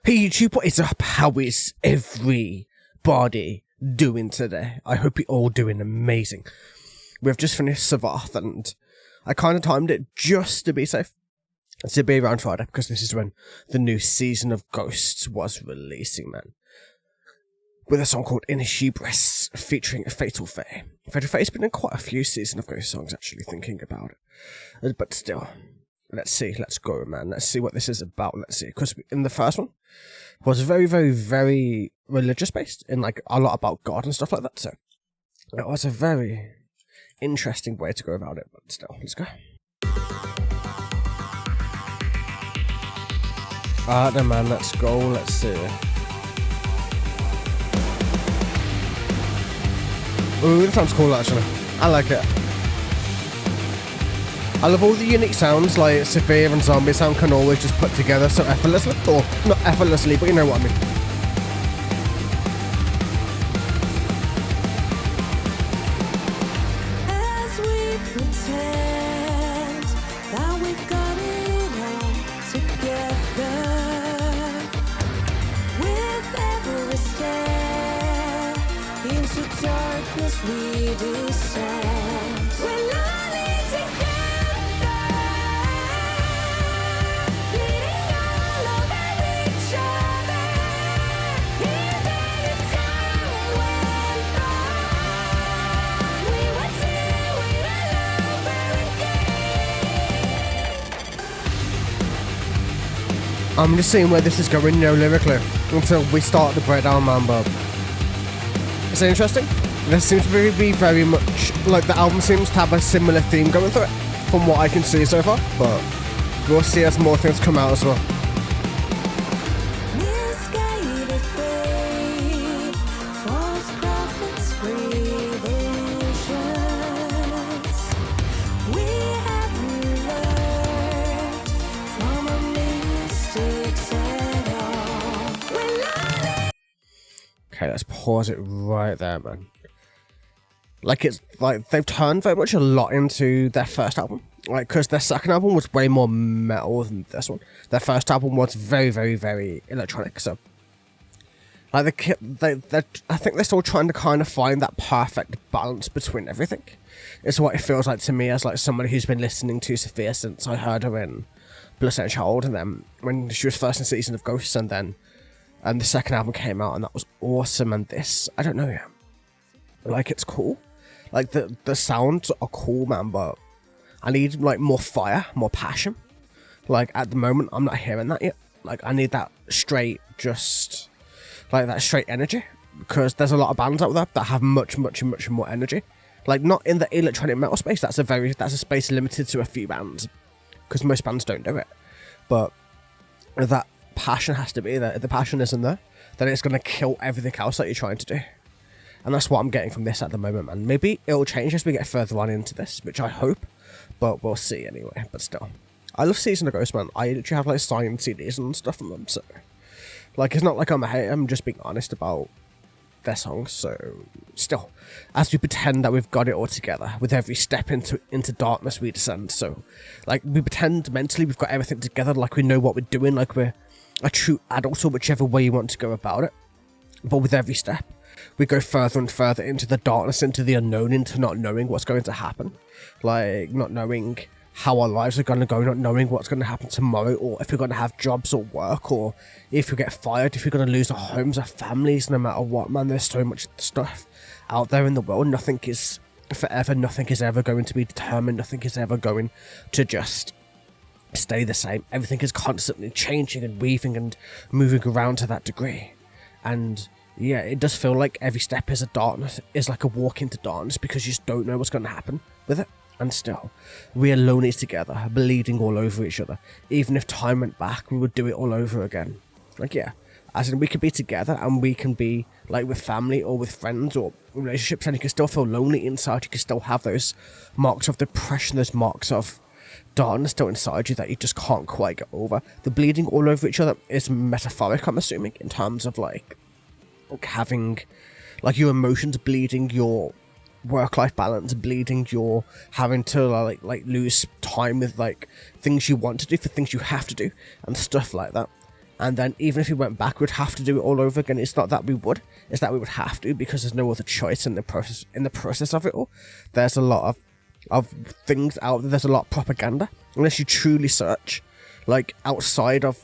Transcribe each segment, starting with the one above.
Hey YouTube, what is up? How is everybody doing today? I hope you're all doing amazing. We've just finished Savath and I kind of timed it just to be safe. To be around Friday, because this is when the new season of Ghosts was releasing, man. With a song called In Hubris, featuring a Fatal Fae. Fatal Fae's been in quite a few season of Ghost songs, actually, thinking about it. But still, let's see, let's go, man. Let's see what this is about, let's see. Because in the first one, was very, very, very religious based, in like a lot about God and stuff like that, so it was a very interesting way to go about it, but still, let's go. Alright then, man, let's go, let's see. Ooh, that sounds cool actually. I like it. I love all the unique sounds like Sophia and zombie sound can always just put together so effortlessly, or not effortlessly, but you know what I mean. As we pretend that we've got it all together, with every step into darkness we descend. We're lonely together, bleeding all over each other. Even if time went by, we would do it all over again. I'm just seeing where this is going, you know, lyrically, until we start the breakdown, man, but it's interesting. There seems to be very much, like the album seems to have a similar theme going through it, from what I can see so far, but we'll see as more things come out as well. Misguided faith, false prophets, revolutions. We have learned from our mistakes at all. We're lonely. Okay, let's pause it right there, man. Like, it's like they've turned very much a lot into their first album. Like, because their second album was way more metal than this one. Their first album was very, very, very electronic. So, like, I think they're still trying to kind of find that perfect balance between everything. It's what it feels like to me as like somebody who's been listening to Sophia since I heard her in Blood and Child, and then when she was first in Season of Ghosts, and then the second album came out, and that was awesome. And this, I don't know, yeah, like, it's cool. Like, the sounds are cool, man, but I need, like, more fire, more passion. Like, at the moment, I'm not hearing that yet. Like, I need that straight, just, like, that straight energy. Because there's a lot of bands out there that have much, much, much more energy. Like, not in the electronic metal space. That's a space limited to a few bands. Because most bands don't do it. But that passion has to be there. If the passion isn't there, then it's going to kill everything else that you're trying to do. And that's what I'm getting from this at the moment, man. Maybe it'll change as we get further on into this, which I hope, but we'll see anyway. But still, I love Season of Ghost, man. I literally have like signed CDs and stuff from them, so like, it's not like I'm a hater. I'm just being honest about their songs. So still, as we pretend that we've got it all together, with every step into darkness we descend. So like, we pretend mentally we've got everything together, like we know what we're doing, like we're a true adult, or whichever way you want to go about it. But with every step, we go further and further into the darkness, into the unknown, into not knowing what's going to happen. Like, not knowing how our lives are going to go, not knowing what's going to happen tomorrow, or if we're going to have jobs or work, or if we get fired, if we're going to lose our homes, our families, no matter what, man. There's so much stuff out there in the world. Nothing is forever. Nothing is ever going to be determined. Nothing is ever going to just stay the same. Everything is constantly changing and weaving and moving around to that degree. And yeah, it does feel like every step is like a walk into darkness, because you just don't know what's going to happen with it. And still, we are lonely together, bleeding all over each other. Even if time went back, we would do it all over again. Like, yeah, as in, we could be together and we can be like with family or with friends or relationships, and you can still feel lonely inside. You can still have those marks of depression, those marks of darkness still inside you that you just can't quite get over. The bleeding all over each other is metaphoric, I'm assuming, in terms of like having like your emotions bleeding, your work-life balance bleeding, you're having to like lose time with like things you want to do for things you have to do and stuff like that. And then even if we went back, we'd have to do it all over again. It's not that we would, it's that we would have to, because there's no other choice in the process of it all. There's a lot of things out there. There's a lot of propaganda. Unless you truly search, like outside of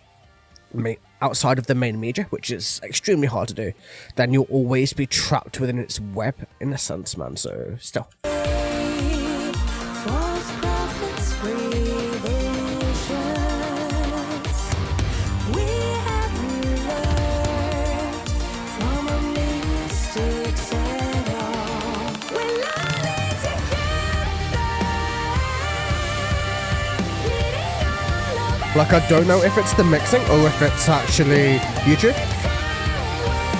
the main media, which is extremely hard to do, then you'll always be trapped within its web, in a sense, man. So still. False prophets, revolutions. We have learned from our mistakes at all. We're learning together, leading all of Like, I don't know if it's the mixing or if it's actually YouTube.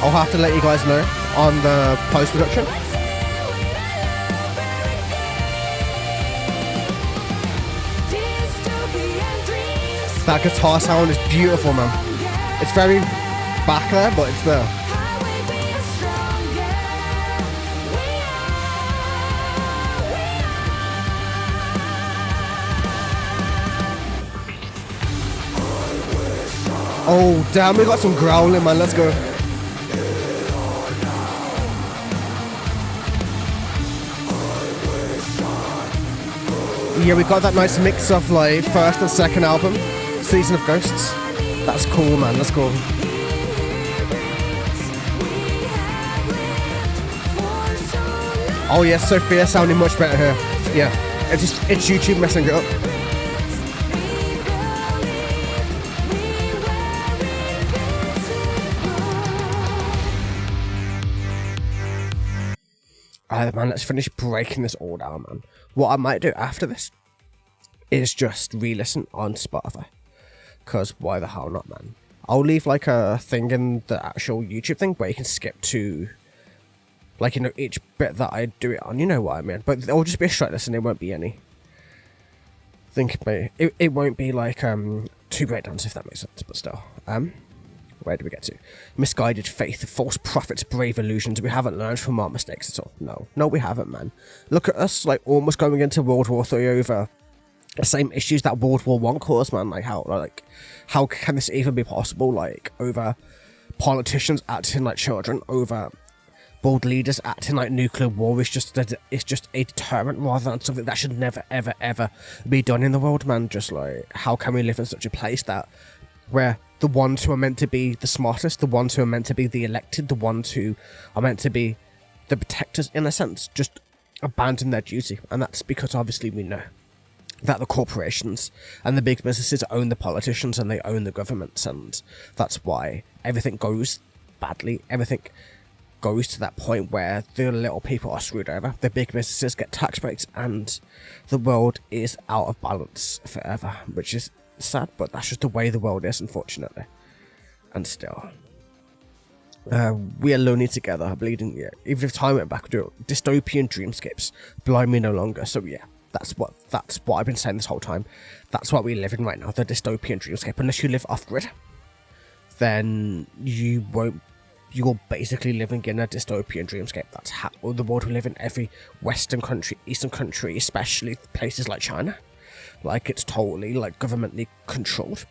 I'll have to let you guys know on the post-production. dystopian dreams. That guitar sound is beautiful, man. It's very back there, but it's there. Highway, we are stronger. Oh, damn, we got some growling, man. Let's go. Yeah, we got that nice mix of like first and second album, Season of Ghosts. That's cool, man. Let's go. Oh yeah, Sophia sounding much better here. Yeah, it's YouTube messing it up. Alright, man, let's finish breaking this all down, man. What I might do after this is just re-listen on Spotify. Because why the hell not, man? I'll leave like a thing in the actual YouTube thing where you can skip to, like, you know, each bit that I do it on. You know what I mean? But it'll just be a straight listen. It won't be any. It won't be like two breakdowns, if that makes sense. But still, where do we get to? Misguided faith, false prophets, brave illusions. We haven't learned from our mistakes at all. No, we haven't, man. Look at us, like, almost going into World War III over the same issues that World War I caused, man. Like, how can this even be possible? Like, over politicians acting like children, over bold leaders acting like nuclear war is just a deterrent rather than something that should never, ever, ever be done in the world, man. Just like, how can we live in such a place that where the ones who are meant to be the smartest, the ones who are meant to be the elected, the ones who are meant to be the protectors, in a sense, just abandon their duty? And that's because obviously we know that the corporations and the big businesses own the politicians and they own the governments, and that's why everything goes badly. Everything goes to that point where the little people are screwed over, the big businesses get tax breaks, and the world is out of balance forever, which is sad, but that's just the way the world is, unfortunately. And still, we are lonely together, bleeding. Yeah, even if time went back, do dystopian dreamscapes blind me no longer. So yeah, that's what I've been saying this whole time. That's what we live in right now, the dystopian dreamscape. Unless you live off grid, then you're basically living in a dystopian dreamscape. That's how the world we live in. Every Western country, Eastern country, especially places like China. Like, it's totally, like, governmentally controlled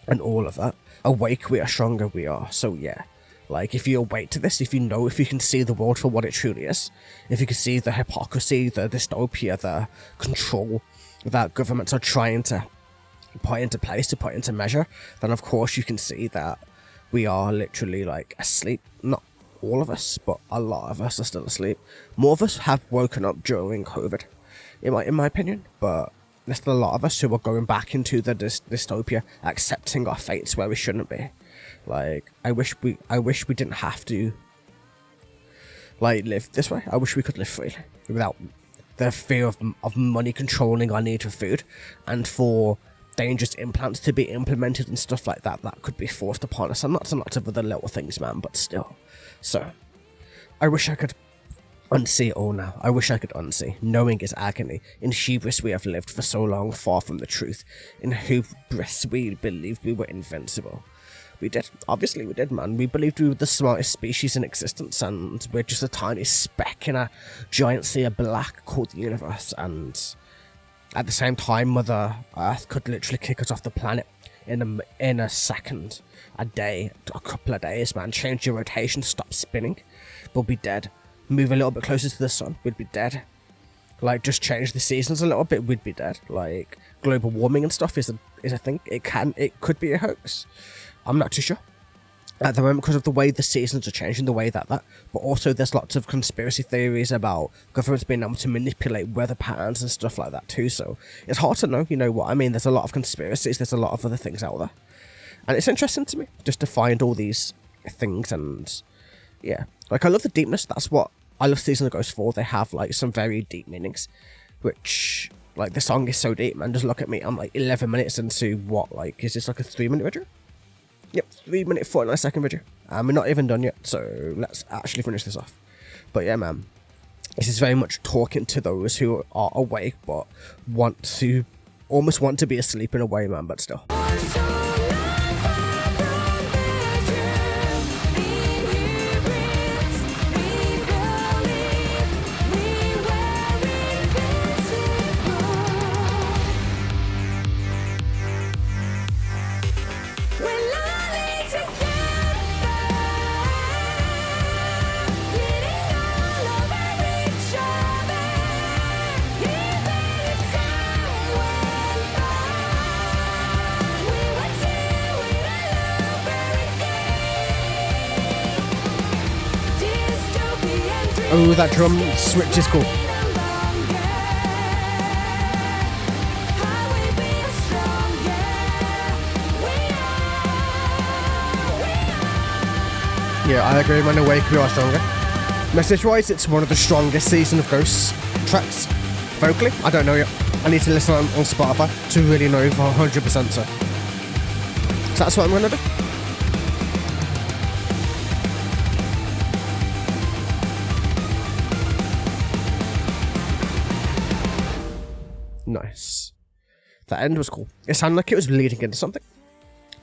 and all of that. Awake we are, stronger we are. So, yeah. Like, if you awake to this, if you can see the world for what it truly is, if you can see the hypocrisy, the dystopia, the control that governments are trying to put into place, to put into measure, then of course you can see that we are literally, like, asleep. Not all of us, but a lot of us are still asleep. More of us have woken up during COVID, in my opinion, but there's still a lot of us who are going back into the dystopia, accepting our fates where we shouldn't be. Like, I wish we didn't have to, like, live this way. I wish we could live freely without the fear of money controlling our need for food, and for dangerous implants to be implemented and stuff like that could be forced upon us, and lots of other little things, man. But still, so I wish I could unsee it all now. I wish I could unsee. Knowing is agony. In hubris we have lived for so long, far from the truth. In hubris we believed we were invincible. We did. Obviously we did, man. We believed we were the smartest species in existence, and we're just a tiny speck in a giant sea of black called the universe. And at the same time, Mother Earth could literally kick us off the planet in a second, a day, a couple of days, man. Change your rotation, stop spinning, we'll be dead. Move a little bit closer to the sun, we'd be dead. Like, just change the seasons a little bit, we'd be dead. Like, global warming and stuff is a thing. It could be a hoax. I'm not too sure at the moment because of the way the seasons are changing, the way that. But also there's lots of conspiracy theories about governments being able to manipulate weather patterns and stuff like that too. So it's hard to know, you know what I mean? There's a lot of conspiracies, there's a lot of other things out there. And it's interesting to me just to find all these things. And yeah, like, I love the deepness. That's what I love Season of Ghosts for. They have like some very deep meanings, which, like, the song is so deep, man. Just look at me, I'm like 11 minutes into what, like, is this like a 3-minute video? Yep, 3-minute 49-second video. And we're not even done yet, so let's actually finish this off. But yeah, man, this is very much talking to those who are awake but almost want to be asleep in a way, man, but still. Oh, that drum switch is cool. Yeah, I agree, when awake we are stronger. Message-wise, it's one of the strongest Season of Ghosts tracks. Vocally, I don't know yet. I need to listen on Spotify to really know for 100% so that's what I'm gonna do. Nice. That end was cool. It sounded like it was leading into something.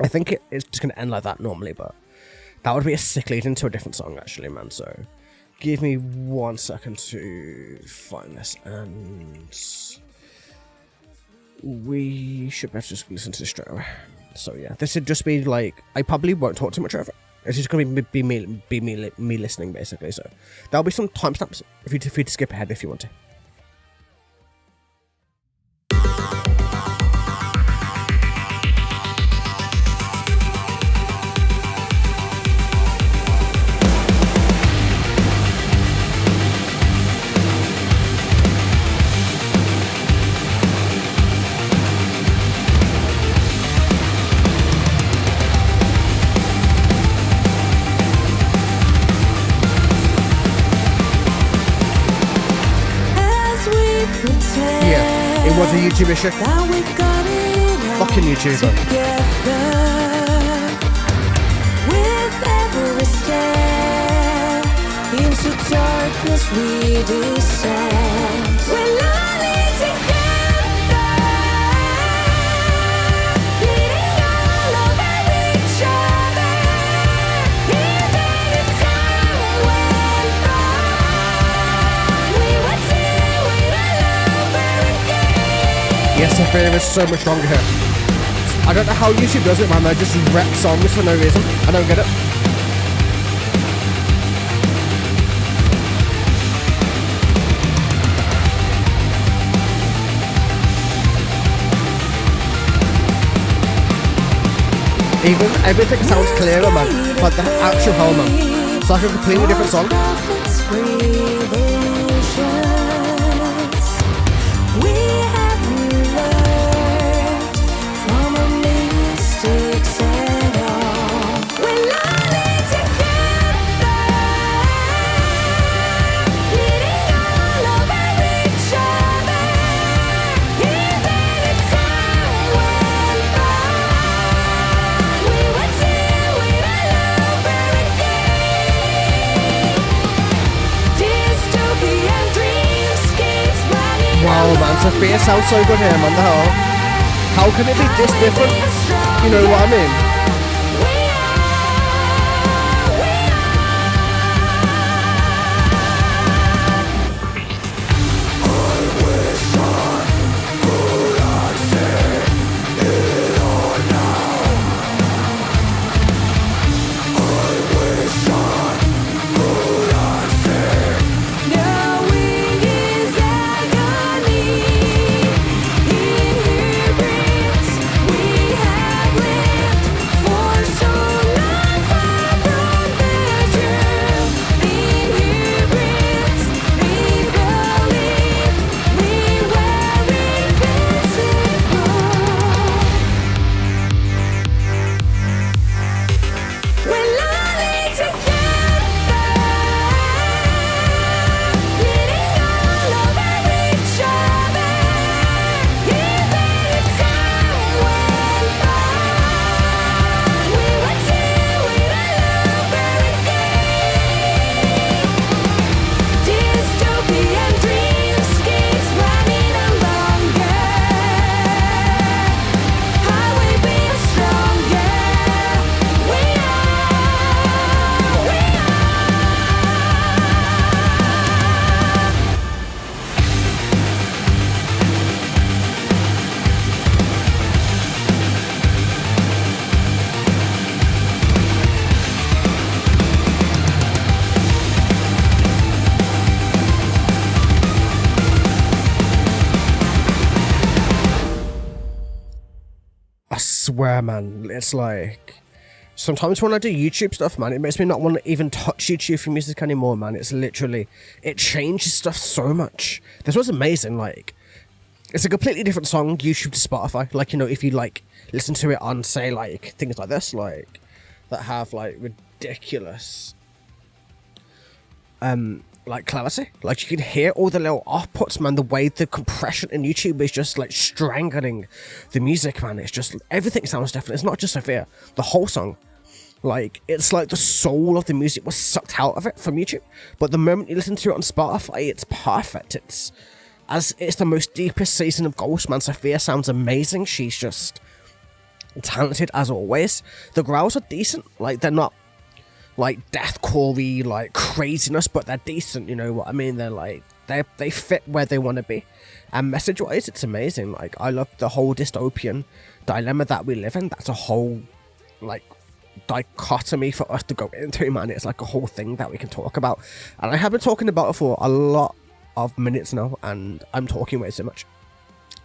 I think it's just going to end like that normally, but that would be a sick lead into a different song, actually, man. So give me 1 second to find this, and we should better just listen to this straight away. So yeah, this would just be like, I probably won't talk too much over it. It's just going to be me listening, basically. So there'll be some timestamps if you to skip ahead if you want to. It was a YouTube issue. Fucking YouTuber. With every step into darkness we descend. We're learning together, leading all over each other. Even if time went by, we were doing it over again. Yes, Sophia is so much stronger here. I don't know how YouTube does it, man. They just rep songs for no reason. I don't get it. Even everything sounds clearer, man. Like the actual hell, man. It's like a completely different song. Wow, man, Sophia sounds so good here, man. The hell? How can it be this different? You know what I mean? swear, man, it's like sometimes when I do YouTube stuff, man, it makes me not want to even touch YouTube for music anymore, man. It's literally, it changes stuff so much. This was amazing. Like, it's a completely different song, YouTube to Spotify. Like, you know, if you like listen to it on, say, like things like this, like that have like ridiculous like clarity, like you can hear all the little outputs, man. The way the compression in YouTube is just like strangling the music, man. It's just, everything sounds different. It's not just Sophia, the whole song, like it's like the soul of the music was sucked out of it from YouTube. But the moment you listen to it on Spotify, it's perfect. It's the most deepest season of Ghost, man. Sophia sounds amazing. She's just talented as always. The growls are decent, like they're not like deathcore-y like craziness, but they're decent, you know what I mean? They're like, they fit where they want to be. And message-wise, it's amazing. Like, I love the whole dystopian dilemma that we live in. That's a whole like dichotomy for us to go into, man. It's like a whole thing that we can talk about, and I have been talking about it for a lot of minutes now, and I'm talking way too much,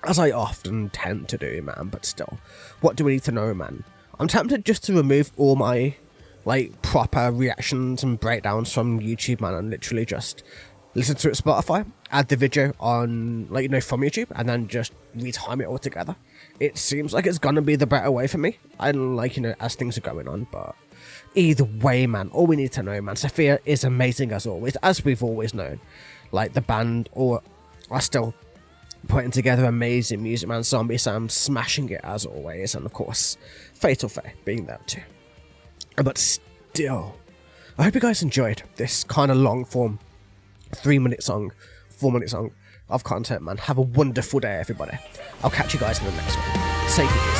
as I often tend to do, man. But still, what do we need to know, man? I'm tempted just to remove all my like proper reactions and breakdowns from YouTube, man, and literally just listen to it Spotify, add the video on, like, you know, from YouTube, and then just retime it all together. It seems like it's gonna be the better way for me, and like, you know, as things are going on. But either way, man, all we need to know, man, Sophia is amazing as always, as we've always known. Like, the band are still putting together amazing music, man. Zombie Sam smashing it as always, and of course Fatal Fair being there too. But still, I hope you guys enjoyed this kind of long form 3-minute song, 4-minute song of content, man. Have a wonderful day, everybody. I'll catch you guys in the next one. Take it easy.